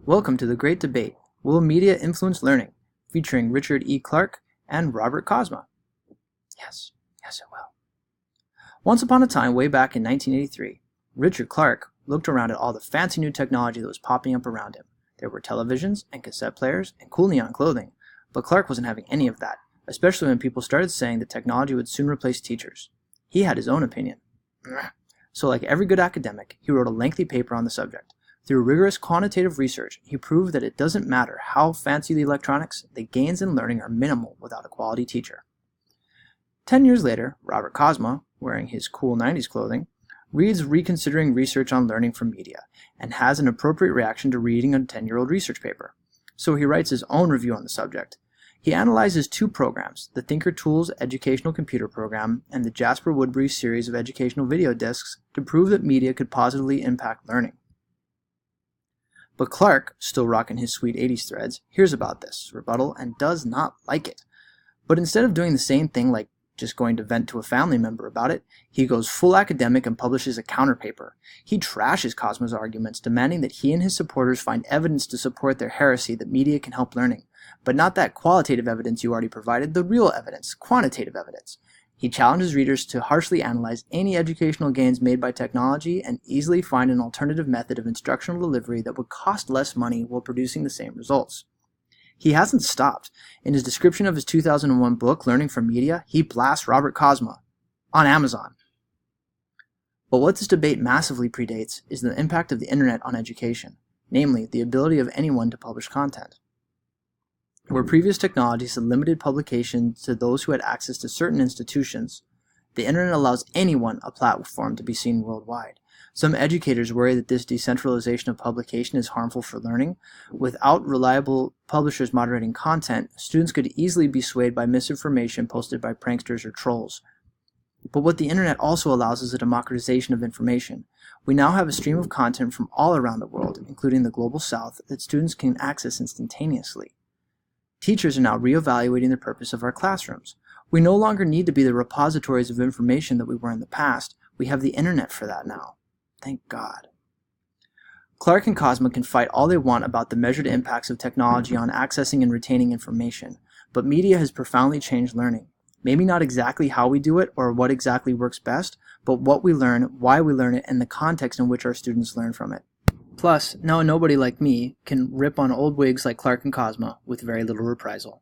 Welcome to the Great Debate, Will Media Influence Learning? Featuring Richard E. Clark and Robert Kozma. Yes, it will. Once upon a time, way back in 1983, Richard Clark looked around at all the fancy new technology that was popping up around him. There were televisions and cassette players and cool neon clothing, but Clark wasn't having any of that, especially when people started saying that technology would soon replace teachers. He had his own opinion. So like every good academic, he wrote a lengthy paper on the subject. Through rigorous quantitative research, he proved that it doesn't matter how fancy the electronics, the gains in learning are minimal without a quality teacher. 10 years later, Robert Kozma, wearing his cool 90s clothing, reads Reconsidering Research on Learning from Media and has an appropriate reaction to reading a 10-year-old research paper. So he writes his own review on the subject. He analyzes two programs, the Thinker Tools Educational Computer Program and the Jasper Woodbury series of educational video discs, to prove that media could positively impact learning. But Clark, still rocking his sweet 80s threads, hears about this rebuttal and does not like it. But instead of doing the same thing like just going to vent to a family member about it, he goes full academic and publishes a counterpaper. He trashes Kozma's arguments, demanding that he and his supporters find evidence to support their heresy that media can help learning. But not that qualitative evidence you already provided, the real evidence, quantitative evidence. He challenges readers to harshly analyze any educational gains made by technology and easily find an alternative method of instructional delivery that would cost less money while producing the same results. He hasn't stopped. In his description of his 2001 book, Learning from Media, he blasts Robert Kozma on Amazon. But what this debate massively predates is the impact of the internet on education, namely the ability of anyone to publish content. Where previous technologies had limited publication to those who had access to certain institutions, the internet allows anyone a platform to be seen worldwide. Some educators worry that this decentralization of publication is harmful for learning. Without reliable publishers moderating content, students could easily be swayed by misinformation posted by pranksters or trolls. But what the internet also allows is a democratization of information. We now have a stream of content from all around the world, including the global south, that students can access instantaneously. Teachers are now reevaluating the purpose of our classrooms. We no longer need to be the repositories of information that we were in the past. We have the internet for that now. Thank God. Clark and Kozma can fight all they want about the measured impacts of technology on accessing and retaining information, but media has profoundly changed learning. Maybe not exactly how we do it or what exactly works best, but what we learn, why we learn it, and the context in which our students learn from it. Plus, now nobody like me can rip on old wigs like Clark and Kozma with very little reprisal.